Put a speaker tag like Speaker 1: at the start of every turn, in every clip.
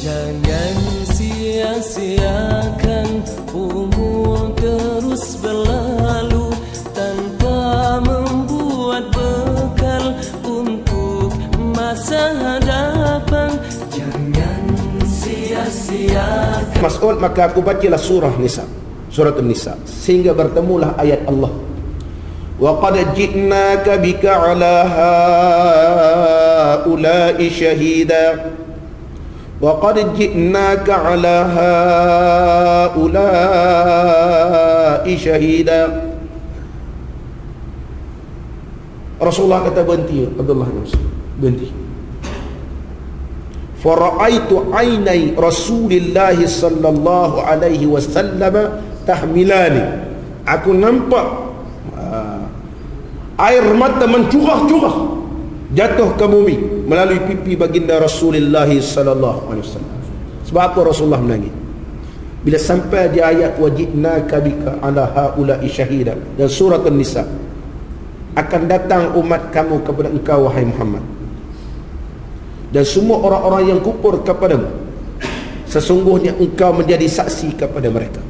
Speaker 1: Jangan sia-siakan umur terus berlalu tanpa membuat bekal untuk masa hadapan. Jangan sia-siakan.
Speaker 2: Mas'ud, maka aku bacalah surah Nisa, surat An-Nisa, sehingga bertemulah ayat Allah. Wa qad ji'naka bika 'ala haula'i syahida. Wa qad ji'naka 'ala haula'i syahida. Rasulullah kata berhenti, Abdullah bin Mas'ud berhenti. Fara'aitu 'ainai Rasulillah sallallahu alaihi wasallam tahmilani. Aku nampak air mata mencurah-curah jatuh ke bumi melalui pipi baginda Rasulullah sallallahu alaihi wasallam. Sebab apa Rasulullah menangis? Bila sampai di ayat wajidnaka bika ala haula'i syahida dan surat An-Nisa, akan datang umat kamu kepada engkau wahai Muhammad, dan semua orang-orang yang kufur kepadamu, sesungguhnya engkau menjadi saksi kepada mereka.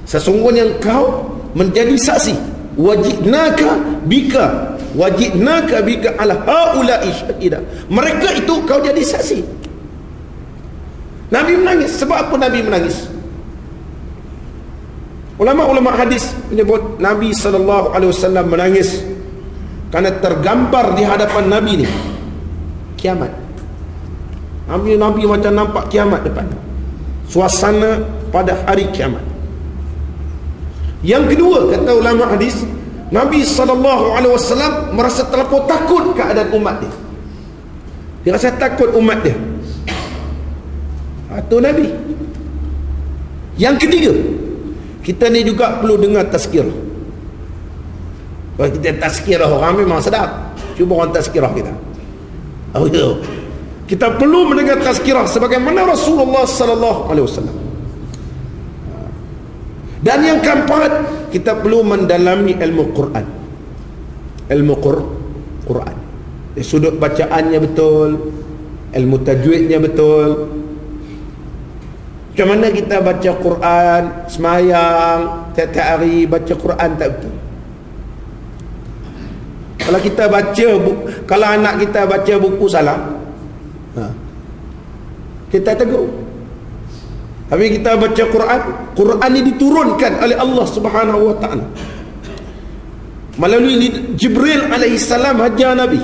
Speaker 2: Sesungguhnya engkau menjadi saksi. Wajidnaka bika ala haula'i syahida. Mereka itu kau jadi saksi. Nabi menangis. Sebab apa Nabi menangis? Ulama-ulama hadis menyebut Nabi SAW menangis kerana tergambar di hadapan Nabi ni kiamat. Nabi macam nampak kiamat depan, suasana pada hari kiamat. Yang kedua, kata ulama hadis, Nabi SAW merasa terlalu takut keadaan umat dia. Dia rasa takut umat dia. Itu Nabi. Yang ketiga, kita ni juga perlu dengar tazkirah. Kalau kita tazkirah orang memang sedap. Cuba orang tazkirah kita. Kita perlu mendengar tazkirah sebagaimana Rasulullah SAW. Dan yang keempat, kita perlu mendalami ilmu Quran. Ilmu Quran. Dari sudut bacaannya betul, ilmu tajwidnya betul. Macam mana kita baca Quran, semayang, tiap-tiap hari baca Quran tak betul. Kalau kita baca, kalau anak kita baca buku salah, kita tegur. Tapi kita baca Quran ini diturunkan oleh Allah Subhanahu wa ta'ala melalui Jibril alaihi salam hajar Nabi.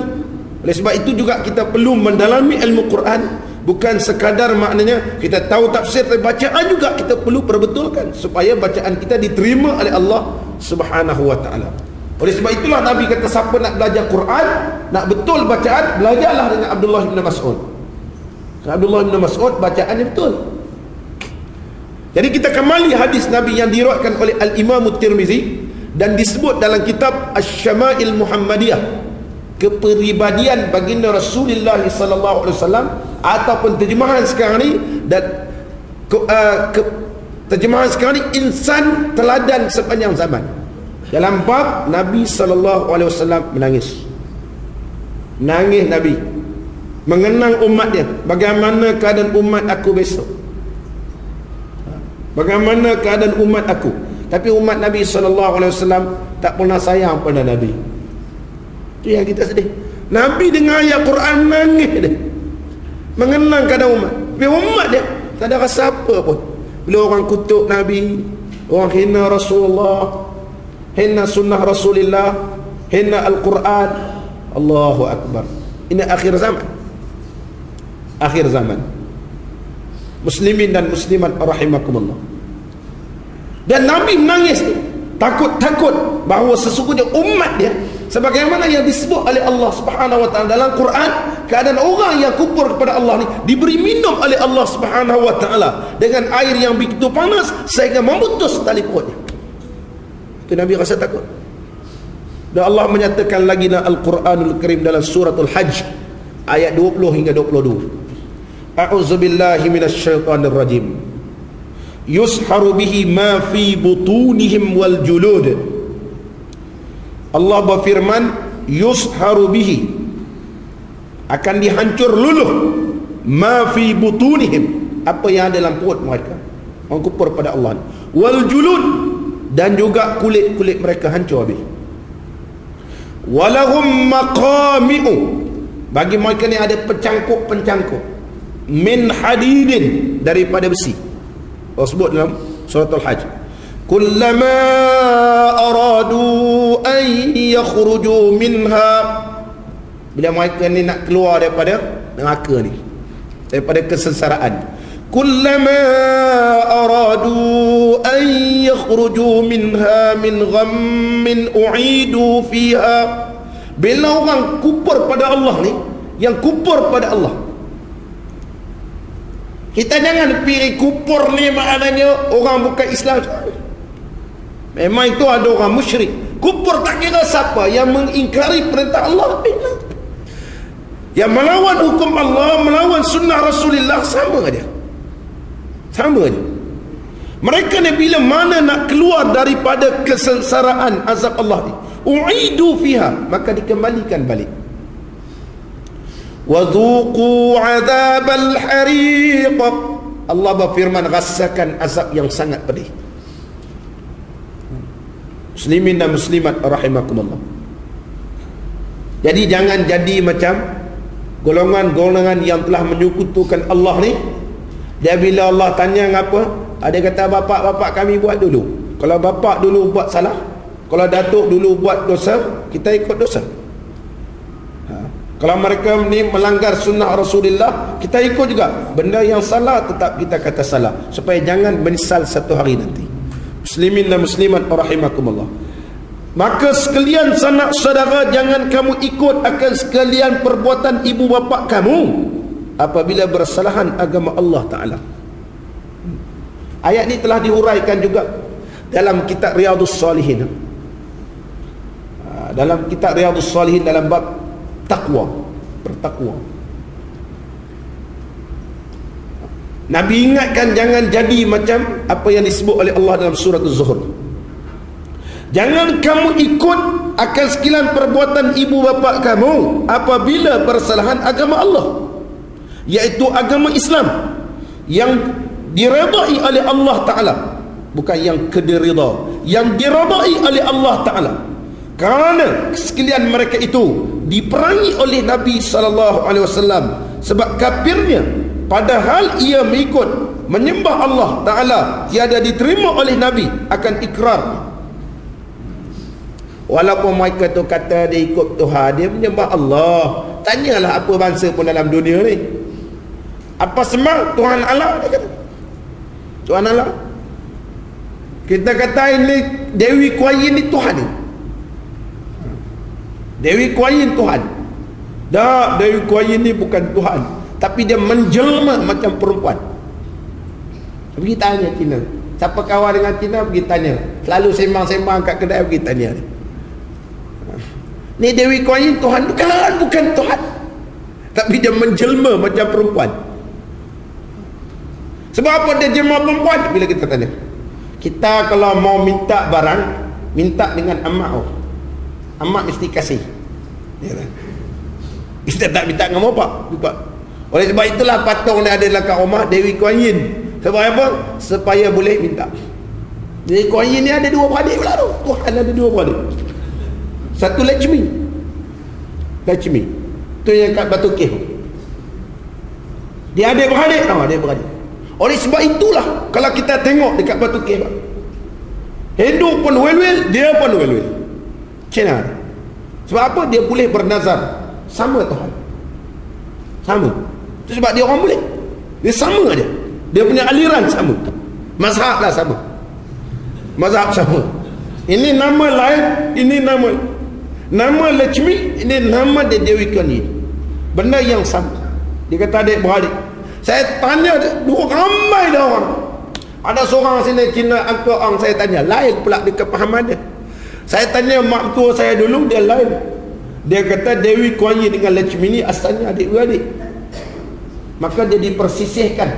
Speaker 2: Oleh sebab itu juga kita perlu mendalami ilmu Quran. Bukan sekadar maknanya kita tahu tafsir, tapi bacaan juga kita perlu perbetulkan supaya bacaan kita diterima oleh Allah Subhanahu wa ta'ala. Oleh sebab itulah Nabi kata, siapa nak belajar Quran, nak betul bacaan, belajarlah dengan Abdullah bin Mas'ud. Abdullah bin Mas'ud bacaannya betul. Jadi kita kembali hadis Nabi yang diriwayatkan oleh Al-Imam At-Tirmizi dan disebut dalam kitab Asy-Syama'il Muhammadiyah, kepribadian baginda Rasulullah sallallahu alaihi wasallam, ataupun terjemahan sekarang ni dan terjemahan sekarang ni insan teladan sepanjang zaman. Dalam bab Nabi sallallahu alaihi wasallam menangis. Nangis Nabi mengenang umat dia. Bagaimana keadaan umat aku besok? Bagaimana keadaan umat aku? Tapi umat Nabi SAW tak pernah sayang pada Nabi. Itu yang kita sedih. Nabi dengar ayat Quran nangis dia, mengenang keadaan umat. Tapi umat dia tak ada rasa apa pun. Bila orang kutuk Nabi, orang hina Rasulullah, hina sunnah Rasulullah, hina Al-Quran. Allahu Akbar. Ini akhir zaman. Akhir zaman. Muslimin dan muslimat rahimakumullah. Dan Nabi menangis, takut bahawa sesungguhnya umat dia, sebagaimana yang disebut oleh Allah Subhanahu wa ta'ala dalam Quran, keadaan orang yang kufur kepada Allah ni diberi minum oleh Allah Subhanahu wa ta'ala dengan air yang begitu panas sehingga memutus tali perutnya. Itu Nabi rasa takut. Dan Allah menyatakan lagi dalam Al-Quranul Karim dalam suratul Hajj ayat 20 hingga 22. A'udzubillahi minasyaitonir rajim. Yusharu bihi ma fi butunihim wal julud. Allah berfirman, yusharu bihi, akan dihancur luluh ma fi butunihim, apa yang ada dalam perut mereka. Orang kufur pada Allah. Wal julud, dan juga kulit-kulit mereka hancur habis. Walahum maqami'u, bagi mereka ni ada pencangkuk-pencangkuk min hadidin, daripada besi. Allah sebut dalam surah Al-Hajj, kullama aradu an yakhruju minha, bila mereka ni nak keluar daripada neraka ni, daripada kesengsaraan, kullama aradu an yakhruju minha min ghammin u'idu fiha. Bila orang kufur pada Allah ni, yang kufur pada Allah, kita jangan pilih kufur ni maknanya orang bukan Islam. Memang itu ada orang musyrik. Kufur tak kira siapa yang mengingkari perintah Allah, yang melawan hukum Allah, melawan sunnah Rasulullah, sama dia. Sama je. Mereka ni bila mana nak keluar daripada kesengsaraan azab Allah ni, u'idu fiha, maka dikembalikan balik. Wadhuqu azabal hariq, Allah berfirman, rasakan azab yang sangat pedih. Muslimin dan muslimat rahimakumullah. Jadi jangan jadi macam golongan-golongan yang telah menyekutukan Allah ni. Dia bila Allah tanya ngapa, ada kata bapak-bapak kami buat dulu. Kalau bapak dulu buat salah, kalau datuk dulu buat dosa, kita ikut dosa. Kalau mereka ni melanggar sunnah Rasulullah, kita ikut juga. Benda yang salah tetap kita kata salah, supaya jangan menyesal satu hari nanti. Muslimin dan muslimat rahimakumullah. Maka sekalian sanak saudara, jangan kamu ikut akan sekalian perbuatan ibu bapa kamu apabila bersalahan agama Allah Ta'ala. Ayat ni telah dihuraikan juga dalam kitab Riyadhus Salihin. Dalam kitab Riyadhus Salihin, dalam bab takwa, bertakwa. Nabi ingatkan jangan jadi macam apa yang disebut oleh Allah dalam surah Az-Zuhr. Jangan kamu ikut akan sekalian perbuatan ibu bapa kamu apabila bersalahan agama Allah, iaitu agama Islam yang diredai oleh Allah Ta'ala, bukan yang kedirida, yang diredai oleh Allah Ta'ala. Kerana sekalian mereka itu diperangi oleh Nabi SAW sebab kafirnya, padahal ia mengikut menyembah Allah Ta'ala, tiada diterima oleh Nabi akan ikrar. Walaupun mereka tu kata dia ikut Tuhan, dia menyembah Allah. Tanyalah apa bangsa pun dalam dunia ni, apa sembah Tuhan Allah, dia kata Tuhan Allah. Kita kata ini Dewi Kuan Yin ni Tuhan ni, Dewi Kuan Yin Tuhan. Dah, Dewi Kuan Yin ni bukan Tuhan, tapi dia menjelma macam perempuan. Pergi tanya Cina, siapa kawan dengan Cina, pergi tanya. Selalu sembang-sembang kat kedai, pergi tanya ni. Ni Dewi Kuan Yin Tuhan, bukan Tuhan, tapi dia menjelma macam perempuan. Sebab apa dia jelma perempuan? Bila kita tanya, kita kalau mau minta barang, minta dengan amak. Amak mesti kasih. Kita tak minta dengan bapak. Oleh sebab itulah patung dia ada dalam kat rumah Dewi Kuan Yin. Sebab apa? Supaya boleh minta. Dewi Kuan Yin ni ada dua beradik pula tu. Tuhan ada dua beradik. Satu Lakshmi. Tu yang kat Batu Keh. Dia ada beradik. Dia beradik. Oleh sebab itulah kalau kita tengok dekat Batu Keh, Hindu pun wel-wel, dia pun wel-wel. Cina. Sebab apa? Dia boleh bernazar sama Tuhan. Sama. Itu sebab dia orang boleh. Dia sama aja. Dia punya aliran sama. Mazhab lah sama. Mazhab sama. Ini nama lain, ini nama Lakshmi, ini nama dia Dewi Kuan Yin. Benda yang sama. Dia kata adik beradik. Saya tanya dua ramai dah orang. Ada seorang sini Cina angka orang, saya tanya lain pula dia kepahaman dia. Saya tanya mak tua saya dulu, dia lain. Dia kata Dewi Kuan Yin dengan Lakshmi ni asalnya adik-beradik. Maka dia dipersisihkan.